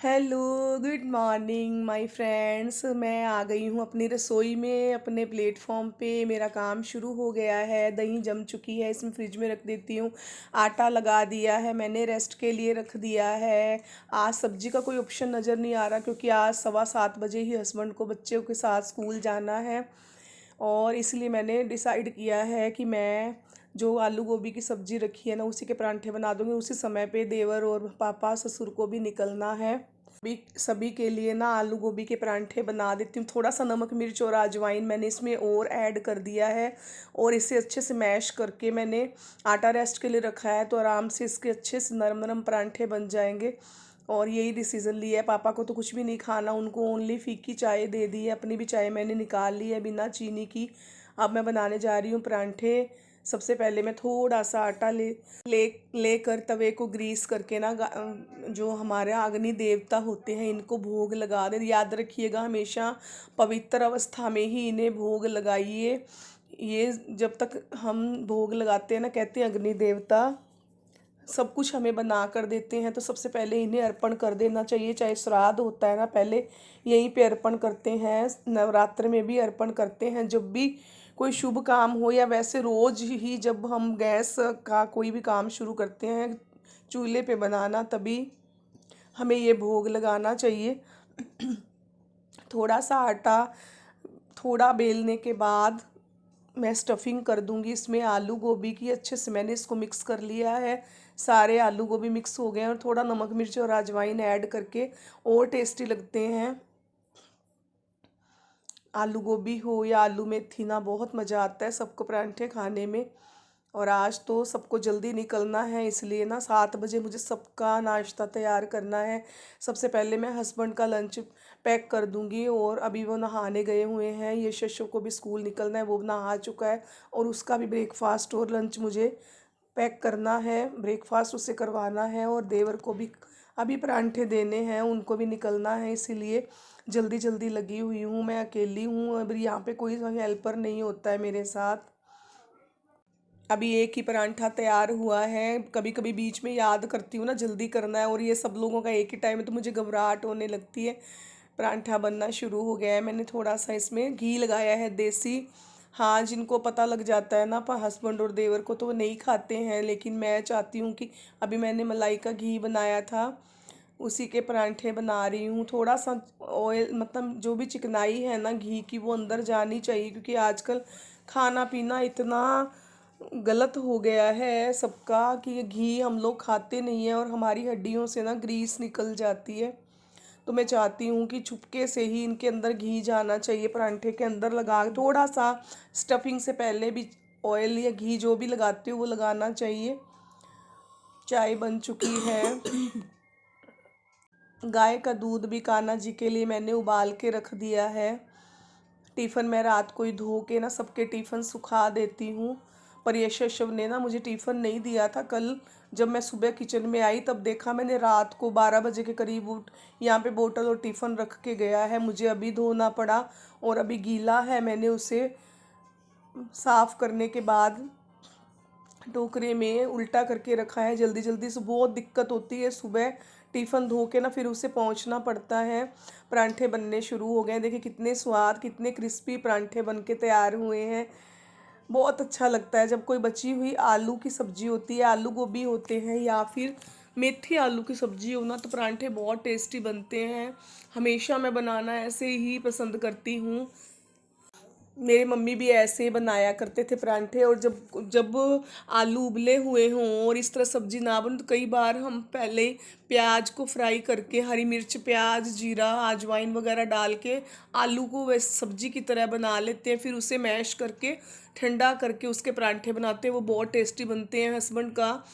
Hello, good morning my friends. मैं आ गई हूँ अपनी रसोई में, अपने प्लेटफॉर्म पे। मेरा काम शुरू हो गया है। दही जम चुकी है, इसमें फ्रिज में रख देती हूँ। आटा लगा दिया है मैंने, रेस्ट के लिए रख दिया है। आज सब्जी का कोई ऑप्शन नज़र नहीं आ रहा, क्योंकि आज 7:15 बजे ही हस्बैंड को बच्चों के साथ स्कूल जाना है। और इसलिए मैंने डिसाइड किया है कि मैं जो आलू गोभी की सब्ज़ी रखी है ना, उसी के परांठे बना दूंगी। उसी समय पे देवर और पापा ससुर को भी निकलना है। सभी सभी के लिए ना आलू गोभी के परांठे बना देती हूँ। थोड़ा सा नमक मिर्च और अजवाइन मैंने इसमें और ऐड कर दिया है। और इसे अच्छे से मैश करके मैंने आटा रेस्ट के लिए रखा है, तो आराम से इसके अच्छे से नरम नरम परांठे बन जाएंगे। और यही डिसीज़न लिया है। पापा को तो कुछ भी नहीं खाना, उनको ओनली फीकी चाय दे दी है। अपनी भी चाय मैंने निकाल ली है बिना चीनी की। अब मैं बनाने जा रही हूँ परांठे। सबसे पहले मैं थोड़ा सा आटा ले लेकर तवे को ग्रीस करके ना, जो हमारे अग्नि देवता होते हैं इनको भोग लगा दे। याद रखिएगा, हमेशा पवित्र अवस्था में ही इन्हें भोग लगाइए। ये जब तक हम भोग लगाते हैं ना, कहते हैं अग्नि देवता सब कुछ हमें बना कर देते हैं, तो सबसे पहले इन्हें अर्पण कर देना चाहिए। चाहे श्राद्ध होता है ना, पहले यहीं पे अर्पण करते हैं। नवरात्र में भी अर्पण करते हैं। जब भी कोई शुभ काम हो, या वैसे रोज ही जब हम गैस का कोई भी काम शुरू करते हैं, चूल्हे पे बनाना, तभी हमें ये भोग लगाना चाहिए। थोड़ा सा आटा थोड़ा बेलने के बाद मैं स्टफिंग कर दूंगी इसमें आलू गोभी की। अच्छे से मैंने इसको मिक्स कर लिया है। सारे आलू गोभी मिक्स हो गए हैं, और थोड़ा नमक मिर्च और अजवाइन ऐड करके और टेस्टी लगते हैं। आलू गोभी हो या आलू मेथी ना, बहुत मज़ा आता है सबको परांठे खाने में। और आज तो सबको जल्दी निकलना है, इसलिए ना 7 बजे मुझे सबका नाश्ता तैयार करना है। सबसे पहले मैं हस्बैंड का लंच पैक कर दूंगी। और अभी वो नहाने गए हुए हैं, ये शशु को भी स्कूल निकलना है, वो नहा चुका है। और उसका भी ब्रेकफास्ट और लंच मुझे पैक करना है, ब्रेकफास्ट उसे करवाना है। और देवर को भी अभी परांठे देने हैं, उनको भी निकलना है, इसीलिए जल्दी जल्दी लगी हुई हूँ। मैं अकेली हूँ, अभी यहाँ पे कोई हेल्पर नहीं होता है मेरे साथ। अभी एक ही परांठा तैयार हुआ है। कभी कभी बीच में याद करती हूँ ना, जल्दी करना है, और ये सब लोगों का एक ही टाइम है, तो मुझे घबराहट होने लगती है। परांठा बनना शुरू हो गया है। मैंने थोड़ा सा इसमें घी लगाया है देसी। हाँ, जिनको पता लग जाता है ना, पर हस्बैंड और देवर को, तो वो नहीं खाते हैं, लेकिन मैं चाहती हूँ कि अभी मैंने मलाई का घी बनाया था, उसी के परांठे बना रही हूँ। थोड़ा सा ऑयल, मतलब जो भी चिकनाई है ना घी की, वो अंदर जानी चाहिए, क्योंकि आजकल खाना पीना इतना गलत हो गया है सबका कि ये घी हम लोग खाते नहीं हैं, और हमारी हड्डियों से ना ग्रीस निकल जाती है। तो मैं चाहती हूँ कि छुपके से ही इनके अंदर घी जाना चाहिए, परांठे के अंदर लगा थोड़ा सा स्टफिंग से पहले भी ऑयल या घी जो भी लगाती हूँ वो लगाना चाहिए। चाय बन चुकी है। गाय का दूध भी कान्हा जी के लिए मैंने उबाल के रख दिया है। टिफ़िन मैं रात को ही धो के ना सबके टिफ़िन सुखा देती हूँ। पर यशव ने ना मुझे टिफ़िन नहीं दिया था कल। जब मैं सुबह किचन में आई, तब देखा मैंने रात को 12 बजे के करीब उठ यहाँ पे बोतल और टिफ़िन रख के गया है। मुझे अभी धोना पड़ा, और अभी गीला है। मैंने उसे साफ़ करने के बाद टोकरे में उल्टा करके रखा है। जल्दी जल्दी से बहुत दिक्कत होती है, सुबह टिफ़िन धो के ना फिर उसे पहुंचना पड़ता है। परांठे बनने शुरू हो गए हैं। देखिए कितने स्वाद, कितने क्रिस्पी परांठे बन के तैयार हुए हैं। बहुत अच्छा लगता है जब कोई बची हुई आलू की सब्जी होती है, आलू गोभी होते हैं, या फिर मेथी आलू की सब्जी हो ना, तो परांठे बहुत टेस्टी बनते हैं। हमेशा मैं बनाना ऐसे ही पसंद करती हूँ। मेरी मम्मी भी ऐसे ही बनाया करते थे परांठे। और जब जब आलू उबले हुए हों और इस तरह सब्जी ना बने, तो कई बार हम पहले प्याज को फ्राई करके, हरी मिर्च, प्याज, जीरा, अजवाइन वगैरह डाल के आलू को वैसे सब्जी की तरह बना लेते हैं। फिर उसे मैश करके ठंडा करके उसके परांठे बनाते हैं, वो बहुत टेस्टी बनते हैं। हस्बैंड का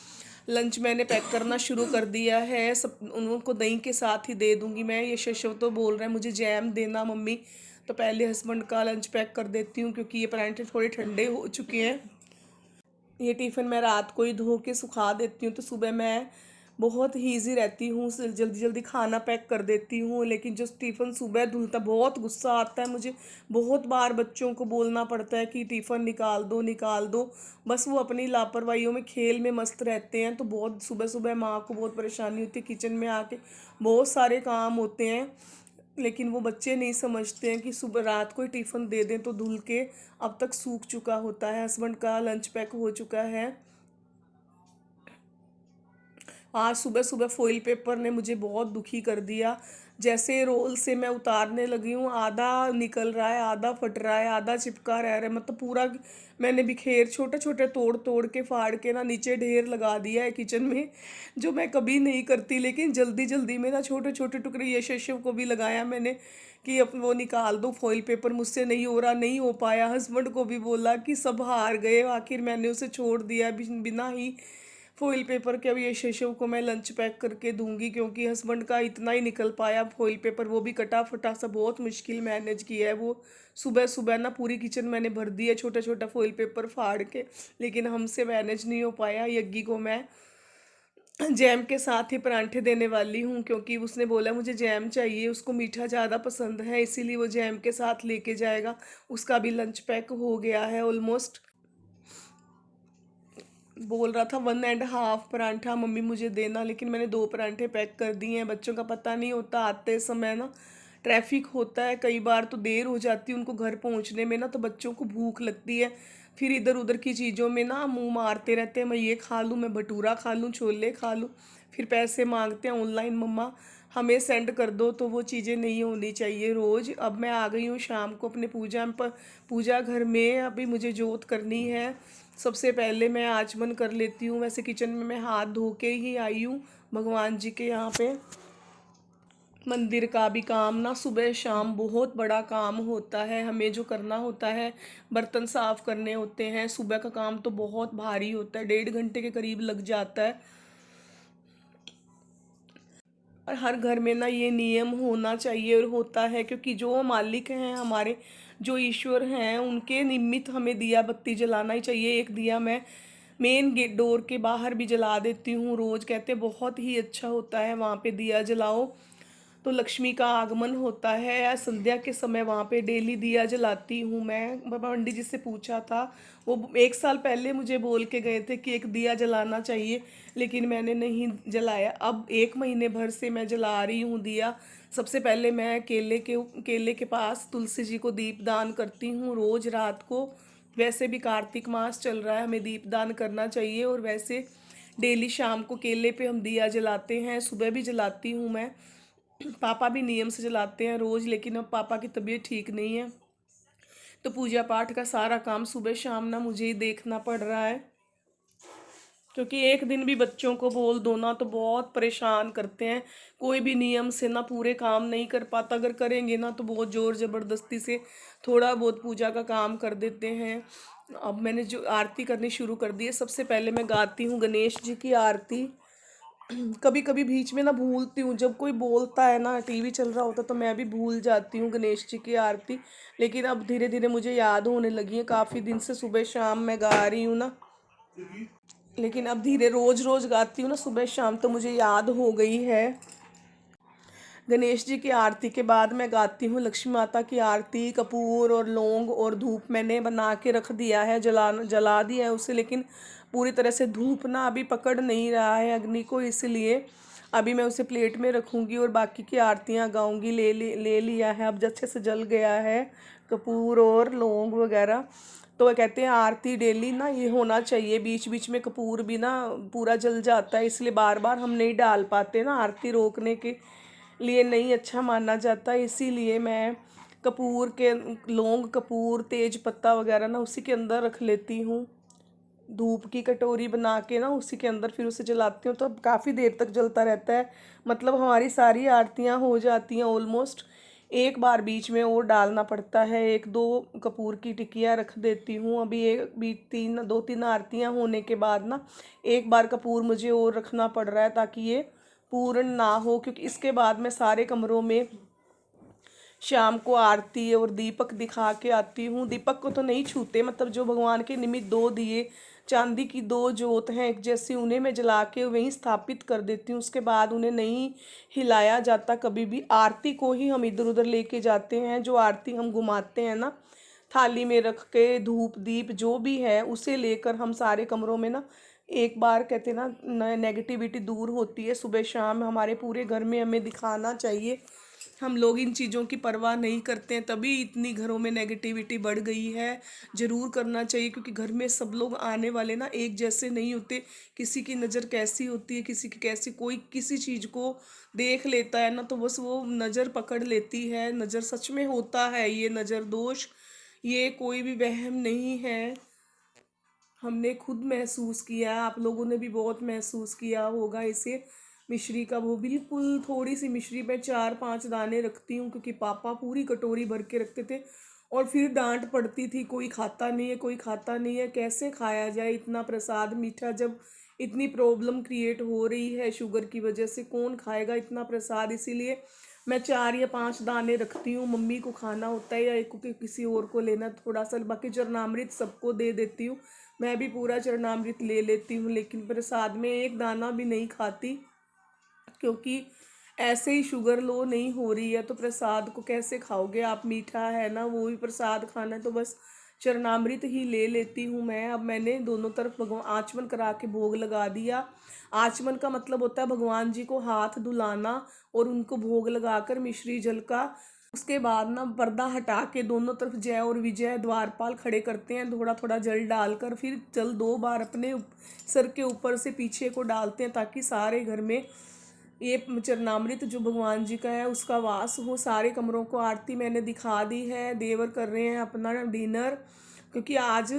लंच मैंने पैक करना शुरू कर दिया है। सब उनको दही के साथ ही दे दूंगी मैं। ये शशव तो बोल रहे हैं मुझे जैम देना मम्मी, तो पहले हस्बैंड का लंच पैक कर देती हूँ, क्योंकि ये परांठे थोड़े ठंडे हो चुके हैं। ये टिफ़िन मैं रात को ही धो के सुखा देती हूँ, तो सुबह मैं बहुत ही ईज़ी रहती हूँ, जल्दी जल्दी खाना पैक कर देती हूँ। लेकिन जो टिफ़िन सुबह धुलता, बहुत गुस्सा आता है मुझे। बहुत बार बच्चों को बोलना पड़ता है कि टिफ़िन निकाल दो, निकाल दो। बस वो अपनी लापरवाहियों में, खेल में मस्त रहते हैं, तो बहुत सुबह सुबह माँ को बहुत परेशानी होती है। किचन में आके बहुत सारे काम होते हैं, लेकिन वो बच्चे नहीं समझते हैं कि सुबह रात को ही टिफ़िन दे दें तो धुल के अब तक सूख चुका होता है। हस्बैंड का लंच पैक हो चुका है। आज सुबह सुबह फॉइल पेपर ने मुझे बहुत दुखी कर दिया। जैसे रोल से मैं उतारने लगी हूँ, आधा निकल रहा है, आधा फट रहा है, आधा चिपका रह रहा है, मतलब पूरा मैंने बिखेर छोटे छोटे तोड़ तोड़ के फाड़ के ना नीचे ढेर लगा दिया है किचन में, जो मैं कभी नहीं करती। लेकिन जल्दी जल्दी में ना छोटे छोटे टुकड़े ये शशव को भी लगाया मैंने कि अब वो निकाल दो फॉइल पेपर, मुझसे नहीं हो रहा, नहीं हो पाया। हस्बैंड को भी बोला कि सब हार गए, आखिर मैंने उसे छोड़ दिया बिना ही फॉइल पेपर के। अब ये शीशों को मैं लंच पैक करके दूंगी, क्योंकि हस्बैंड का इतना ही निकल पाया फॉइल पेपर, वो भी कटा फटा सा, बहुत मुश्किल मैनेज किया है वो। सुबह सुबह ना पूरी किचन मैंने भर दी है छोटा छोटा फॉइल पेपर फाड़ के, लेकिन हमसे मैनेज नहीं हो पाया। यज्ञी को मैं जैम के साथ ही परांठे देने वाली हूँ, क्योंकि उसने बोला मुझे जैम चाहिए, उसको मीठा ज़्यादा पसंद है, इसीलिए वो जैम के साथ लेके जाएगा। उसका भी लंच पैक हो गया है ऑलमोस्ट। बोल रहा था 1.5 परांठा मम्मी मुझे देना, लेकिन मैंने 2 परांठे पैक कर दिए हैं। बच्चों का पता नहीं होता, आते समय ना ट्रैफिक होता है, कई बार तो देर हो जाती है उनको घर पहुंचने में ना, तो बच्चों को भूख लगती है, फिर इधर उधर की चीज़ों में ना मुंह मारते रहते हैं, मैं ये खा लूँ, मैं भटूरा खा लूँ, छोले खा लूँ। फिर पैसे मांगते हैं ऑनलाइन, मम्मा हमें सेंड कर दो, तो वो चीज़ें नहीं होनी चाहिए रोज़। अब मैं आ गई हूँ शाम को अपने पूजा घर में। अभी मुझे जोत करनी है। सबसे पहले मैं आचमन कर लेती हूँ। वैसे किचन में मैं हाथ धो के ही आई हूँ भगवान जी के यहाँ पे। मंदिर का भी काम ना सुबह शाम बहुत बड़ा काम होता है, हमें जो करना होता है, बर्तन साफ करने होते हैं, सुबह का काम तो बहुत भारी होता है, 1.5 घंटे के करीब लग जाता है। और हर घर में ना ये नियम होना चाहिए और होता है, क्योंकि जो मालिक हैं हमारे, जो ईश्वर हैं, उनके निमित्त हमें दिया बत्ती जलाना ही चाहिए। एक दिया मैं मेन गेट डोर के बाहर भी जला देती हूँ रोज़। कहते हैं बहुत ही अच्छा होता है वहाँ पे दिया जलाओ, तो लक्ष्मी का आगमन होता है। या संध्या के समय वहाँ पे डेली दिया जलाती हूँ मैं। पंडित जी से पूछा था, वो 1 साल पहले मुझे बोल के गए थे कि एक दिया जलाना चाहिए, लेकिन मैंने नहीं जलाया। अब 1 महीने भर से मैं जला रही हूँ दिया। सबसे पहले मैं केले के पास तुलसी जी को दीपदान करती हूँ रोज़ रात को। वैसे भी कार्तिक मास चल रहा है, हमें दीपदान करना चाहिए। और वैसे डेली शाम को केले पे हम दिया जलाते हैं, सुबह भी जलाती हूँ मैं। पापा भी नियम से जलाते हैं रोज़, लेकिन अब पापा की तबीयत ठीक नहीं है, तो पूजा पाठ का सारा काम सुबह शाम ना मुझे ही देखना पड़ रहा है। क्योंकि एक दिन भी बच्चों को बोल दो ना तो बहुत परेशान करते हैं। कोई भी नियम से ना पूरे काम नहीं कर पाता, अगर करेंगे ना तो बहुत ज़ोर ज़बरदस्ती से थोड़ा बहुत पूजा का काम कर देते हैं। अब मैंने जो आरती करनी शुरू कर दी है, सबसे पहले मैं गाती हूँ गणेश जी की आरती। कभी कभी बीच में ना भूलती हूँ, जब कोई बोलता है ना, टीवी चल रहा होता, तो मैं भी भूल जाती हूँ गणेश जी की आरती। लेकिन अब धीरे धीरे मुझे याद होने लगी है, काफ़ी दिन से सुबह शाम मैं गा रही हूँ ना। लेकिन अब धीरे रोज रोज गाती हूँ ना सुबह शाम, तो मुझे याद हो गई है। गणेश जी की आरती के बाद मैं गाती हूँ लक्ष्मी माता की आरती। कपूर और लौंग और धूप मैंने बना के रख दिया है, जला दिया है उसे, लेकिन पूरी तरह से धूप ना अभी पकड़ नहीं रहा है अग्नि को, इसलिए अभी मैं उसे प्लेट में रखूँगी और बाकी की आरतियाँ गाऊँगी। ले लिया है, अब अच्छे से जल गया है कपूर और लौंग वगैरह। तो वो कहते हैं आरती डेली ना ये होना चाहिए, बीच बीच में कपूर भी ना पूरा जल जाता है, इसलिए बार बार हम नहीं डाल पाते ना, आरती रोकने के लिए नहीं अच्छा माना जाता। इसीलिए मैं कपूर के लौंग, कपूर, तेज पत्ता वगैरह ना उसी के अंदर रख लेती हूँ। धूप की कटोरी बना के ना उसी के अंदर फिर उसे जलाती हूँ, तो काफ़ी देर तक जलता रहता है। मतलब हमारी सारी आरतियाँ हो जाती हैं ऑलमोस्ट। एक बार बीच में और डालना पड़ता है, 1-2 कपूर की टिकिया रख देती हूँ। अभी एक भी 2-3 आरतियाँ होने के बाद ना एक बार कपूर मुझे और रखना पड़ रहा है, ताकि ये पूर्ण ना हो, क्योंकि इसके बाद मैं सारे कमरों में शाम को आरती और दीपक दिखा के आती हूँ। दीपक को तो नहीं छूते, मतलब जो भगवान के निमित्त 2 दिए चांदी की दो जोत हैं एक जैसी, उन्हें मैं जला के वहीं स्थापित कर देती हूँ। उसके बाद उन्हें नहीं हिलाया जाता कभी भी। आरती को ही हम इधर उधर लेके जाते हैं, जो आरती हम घुमाते हैं ना थाली में रख के, धूप दीप जो भी है उसे लेकर हम सारे कमरों में ना एक बार, कहते हैं ना नेगेटिविटी दूर होती है। सुबह शाम हमारे पूरे घर में हमें दिखाना चाहिए। हम लोग इन चीज़ों की परवाह नहीं करते हैं, तभी इतनी घरों में नेगेटिविटी बढ़ गई है। ज़रूर करना चाहिए, क्योंकि घर में सब लोग आने वाले ना एक जैसे नहीं होते। किसी की नज़र कैसी होती है, किसी की कैसी, कोई किसी चीज़ को देख लेता है ना तो बस वो नज़र पकड़ लेती है। नज़र सच में होता है, ये नज़र दोष, ये कोई भी वहम नहीं है। हमने खुद महसूस किया, आप लोगों ने भी बहुत महसूस किया होगा इसे। मिश्री का वो बिल्कुल थोड़ी सी मिश्री मैं 4-5 दाने रखती हूँ, क्योंकि पापा पूरी कटोरी भर के रखते थे और फिर डांट पड़ती थी, कोई खाता नहीं है, कोई खाता नहीं है। कैसे खाया जाए इतना प्रसाद मीठा, जब इतनी प्रॉब्लम क्रिएट हो रही है शुगर की वजह से, कौन खाएगा इतना प्रसाद। इसीलिए मैं 4 या 5 दाने रखती हूँ। मम्मी को खाना होता है या एक को किसी और को लेना थोड़ा सा, बाकी चरणामृत सबको दे देती हूँ। मैं भी पूरा चरणामृत ले लेती हूँ, लेकिन प्रसाद में एक दाना भी नहीं खाती, क्योंकि ऐसे ही शुगर लो नहीं हो रही है तो प्रसाद को कैसे खाओगे आप। मीठा है ना, वो भी प्रसाद खाना है, तो बस चरणामृत ही ले लेती हूँ मैं। अब मैंने दोनों तरफ भगवान आचमन करा के भोग लगा दिया। आचमन का मतलब होता है भगवान जी को हाथ धुलाना और उनको भोग लगाकर मिश्री जल का। उसके बाद ना पर्दा हटा के दोनों तरफ जय और विजय द्वारपाल खड़े करते हैं, थोड़ा थोड़ा जल डालकर। फिर जल 2 बार अपने सर के ऊपर से पीछे को डालते हैं, ताकि सारे घर में ये चरणामृत जो भगवान जी का है उसका वास हो। सारे कमरों को आरती मैंने दिखा दी है। देवर कर रहे हैं अपना डिनर, क्योंकि आज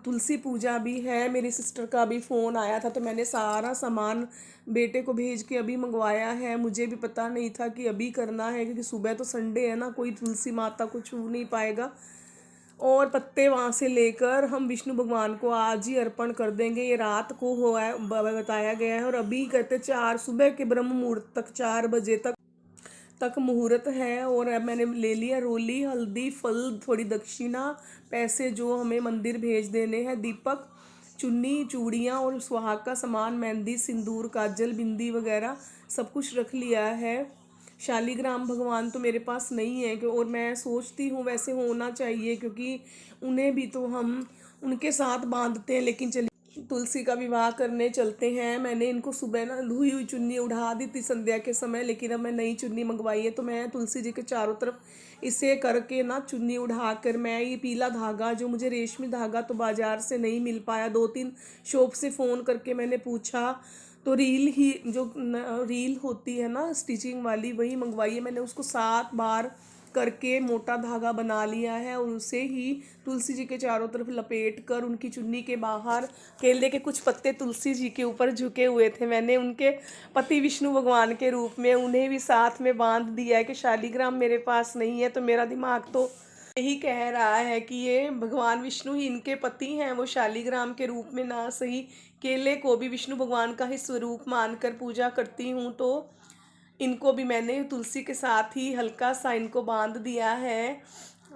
तुलसी पूजा भी है। मेरी सिस्टर का अभी फ़ोन आया था तो मैंने सारा सामान बेटे को भेज के अभी मंगवाया है। मुझे भी पता नहीं था कि अभी करना है, क्योंकि सुबह तो संडे है ना, कोई तुलसी माता को छू नहीं पाएगा। और पत्ते वहाँ से लेकर हम विष्णु भगवान को आज ही अर्पण कर देंगे। ये रात को हुआ है, बताया गया है। और अभी कहते 4 सुबह के ब्रह्म मुहूर्त तक, 4 बजे तक मुहूर्त है। और अब मैंने ले लिया रोली, हल्दी, फल, थोड़ी दक्षिणा, पैसे जो हमें मंदिर भेज देने हैं, दीपक, चुन्नी, चूड़ियाँ और सुहाग का सामान, मेहंदी, सिंदूर, काजल, बिंदी वगैरह सब कुछ रख लिया है। शालीग्राम भगवान तो मेरे पास नहीं है, और मैं सोचती हूँ वैसे होना चाहिए, क्योंकि उन्हें भी तो हम उनके साथ बांधते हैं। लेकिन चलिए तुलसी का विवाह करने चलते हैं। मैंने इनको सुबह ना धुई हुई चुन्नी उड़ा दी थी संध्या के समय, लेकिन अब मैं नई चुन्नी मंगवाई है, तो मैं तुलसी जी के चारों तरफ इसे करके ना चुन्नी उड़ा कर, मैं ये पीला धागा जो मुझे रेशमी धागा तो बाजार से नहीं मिल पाया, 2-3 शॉप से फ़ोन करके मैंने पूछा, तो रील ही जो रील होती है ना स्टिचिंग वाली, वही मंगवाई है मैंने। उसको 7 बार करके मोटा धागा बना लिया है, और उसे ही तुलसी जी के चारों तरफ लपेट कर उनकी चुन्नी के बाहर केले के कुछ पत्ते तुलसी जी के ऊपर झुके हुए थे, मैंने उनके पति विष्णु भगवान के रूप में उन्हें भी साथ में बांध दिया है। कि शालीग्राम मेरे पास नहीं है, तो मेरा दिमाग तो यही कह रहा है कि ये भगवान विष्णु ही इनके पति हैं। वो शालीग्राम के रूप में ना सही, केले को भी विष्णु भगवान का ही स्वरूप मानकर पूजा करती हूँ, तो इनको भी मैंने तुलसी के साथ ही हल्का सा इनको बांध दिया है।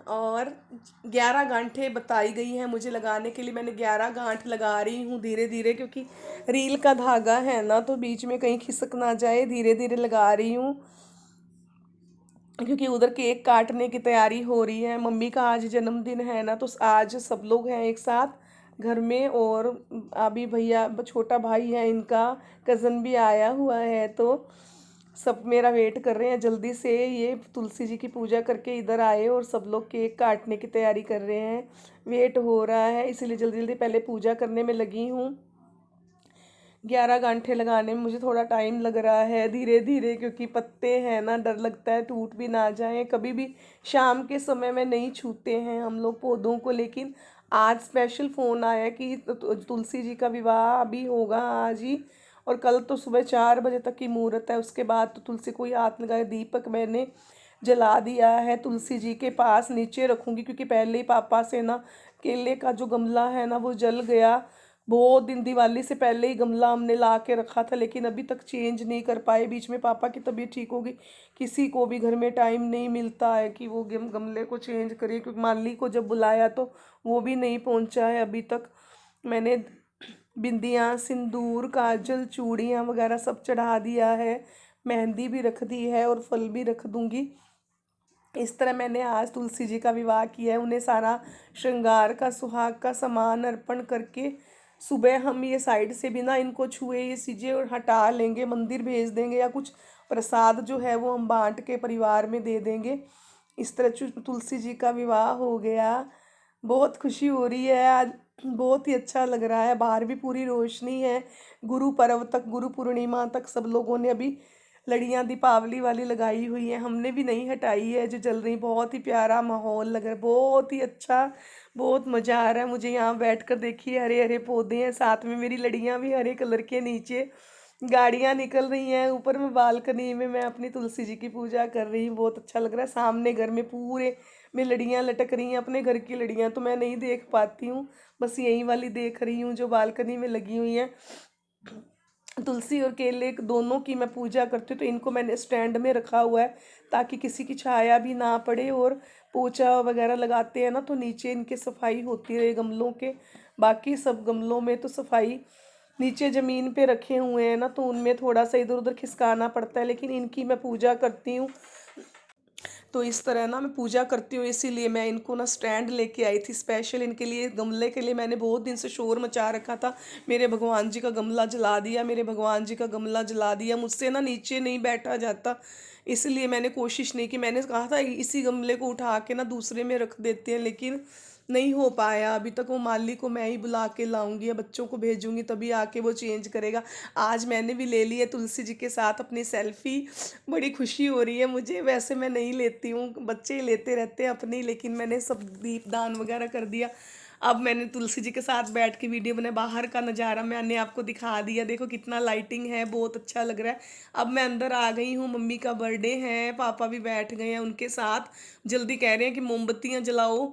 और 11 गांठें बताई गई हैं मुझे लगाने के लिए, मैंने 11 गांठ लगा रही हूँ धीरे धीरे, क्योंकि रील का धागा है ना तो बीच में कहीं खिसक ना जाए, धीरे धीरे लगा रही हूँ। क्योंकि उधर केक काटने की तैयारी हो रही है। मम्मी का आज जन्मदिन है ना, तो आज सब लोग हैं एक साथ घर में। और अभी भैया छोटा भाई है इनका, कज़न भी आया हुआ है, तो सब मेरा वेट कर रहे हैं जल्दी से ये तुलसी जी की पूजा करके इधर आए, और सब लोग केक काटने की तैयारी कर रहे हैं। वेट हो रहा है, इसीलिए जल्दी जल्दी पहले पूजा करने में लगी हूँ। 11 गांठें लगाने में मुझे थोड़ा टाइम लग रहा है धीरे धीरे, क्योंकि पत्ते हैं ना, डर लगता है टूट भी ना जाए। कभी भी शाम के समय में नहीं छूते हैं हम लोग पौधों को, लेकिन आज स्पेशल फ़ोन आया कि तुलसी जी का विवाह अभी होगा आज ही, और कल तो सुबह 4 बजे तक की मुहूर्त है। उसके बाद तो तुलसी को ही हाथ लगाए। दीपक मैंने जला दिया है तुलसी जी के पास, नीचे रखूँगी, क्योंकि पहले ही पापा से ना केले का जो गमला है ना वो जल गया। बहुत दिन दिवाली से पहले ही गमला हमने ला के रखा था, लेकिन अभी तक चेंज नहीं कर पाए। बीच में पापा की तबीयत ठीक होगी, किसी को भी घर में टाइम नहीं मिलता है कि वो गमले को चेंज करिए, क्योंकि माली को जब बुलाया तो वो भी नहीं पहुंचा है अभी तक। मैंने बिंदियाँ, सिंदूर, काजल, चूड़ियाँ वगैरह सब चढ़ा दिया है। मेहंदी भी रख दी है और फल भी रख दूँगी। इस तरह मैंने आज तुलसी जी का विवाह किया है। उन्हें सारा श्रृंगार का, सुहाग का सामान अर्पण करके सुबह हम ये साइड से बिना इनको छुए ये चीज़ें और हटा लेंगे, मंदिर भेज देंगे, या कुछ प्रसाद जो है वो हम बांट के परिवार में दे देंगे। इस तरह तुलसी जी का विवाह हो गया। बहुत खुशी हो रही है आज। बहुत ही अच्छा लग रहा है। बाहर भी पूरी रोशनी है। गुरु पर्व तक, गुरु पूर्णिमा तक सब लोगों ने अभी लड़ियाँ दीपावली वाली लगाई हुई हैं, हमने भी नहीं हटाई है जो जल रही। बहुत ही प्यारा माहौल लग रहा है, बहुत ही अच्छा। बहुत मज़ा आ रहा है मुझे यहाँ बैठ कर। देखिए हरे हरे पौधे हैं, साथ में मेरी लड़ियाँ भी हरे कलर के, नीचे गाड़ियाँ निकल रही हैं, ऊपर में बालकनी में मैं अपनी तुलसी जी की पूजा कर रही हूँ। बहुत अच्छा लग रहा है। सामने घर में पूरे में लड़ियाँ लटक रही हैं। अपने घर की लड़ियाँ तो मैं नहीं देख पाती हूँ, बस यही वाली देख रही हूँ जो बालकनी में लगी हुई हैं। तुलसी और केले दोनों की मैं पूजा करती हूँ, तो इनको मैंने स्टैंड में रखा हुआ है ताकि किसी की छाया भी ना पड़े। और पोछा वगैरह लगाते हैं ना तो नीचे इनके सफाई होती रहे गमलों के। बाकी सब गमलों में तो सफाई, नीचे ज़मीन पे रखे हुए हैं ना तो उनमें थोड़ा सा इधर उधर खिसकाना पड़ता है, लेकिन इनकी मैं पूजा करती हूँ। तो इस तरह ना मैं पूजा करती हूँ, इसीलिए मैं इनको ना स्टैंड लेके आई थी स्पेशल इनके लिए। गमले के लिए मैंने बहुत दिन से शोर मचा रखा था। मेरे भगवान जी का गमला जला दिया, मेरे भगवान जी का गमला जला दिया, मुझसे ना नीचे नहीं बैठा जाता। इसलिए मैंने कोशिश नहीं की। मैंने कहा था इसी गमले को उठा के ना दूसरे में रख देते हैं, लेकिन नहीं हो पाया अभी तक। वो माली को मैं ही बुला के लाऊंगी या बच्चों को भेजूंगी तभी आके वो चेंज करेगा। आज मैंने भी ले ली है तुलसी जी के साथ अपनी सेल्फी। बड़ी खुशी हो रही है मुझे। वैसे मैं नहीं लेती हूँ, बच्चे ही लेते रहते हैं अपनी, लेकिन मैंने सब दीपदान वगैरह कर दिया। अब मैंने तुलसी जी के साथ बैठ के वीडियो बनाया। बाहर का नज़ारा मैंने आपको दिखा दिया, देखो कितना लाइटिंग है, बहुत अच्छा लग रहा है। अब मैं अंदर आ गई हूँ, मम्मी का बर्थडे है, पापा भी बैठ गए हैं उनके साथ। जल्दी कह रहे हैं कि मोमबत्तियाँ जलाओ,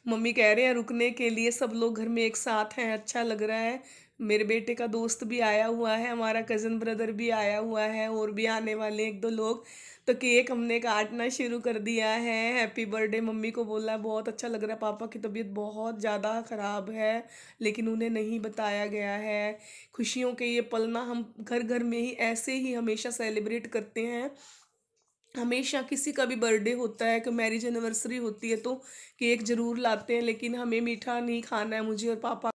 मम्मी कह रहे हैं रुकने के लिए। सब लोग घर में एक साथ हैं, अच्छा लग रहा है। मेरे बेटे का दोस्त भी आया हुआ है, हमारा कज़न ब्रदर भी आया हुआ है, और भी आने वाले एक दो लोग। तो केक हमने काटना शुरू कर दिया है। हैप्पी बर्थडे मम्मी को बोला। बहुत अच्छा लग रहा है। पापा की तबीयत बहुत ज़्यादा ख़राब है, लेकिन उन्हें नहीं बताया गया है। खुशियों के ये पल ना हम घर घर में ही ऐसे ही हमेशा सेलिब्रेट करते हैं। हमेशा किसी का भी बर्थडे होता है कि मैरिज एनिवर्सरी होती है तो केक ज़रूर लाते हैं, लेकिन हमें मीठा नहीं खाना है, मुझे और पापा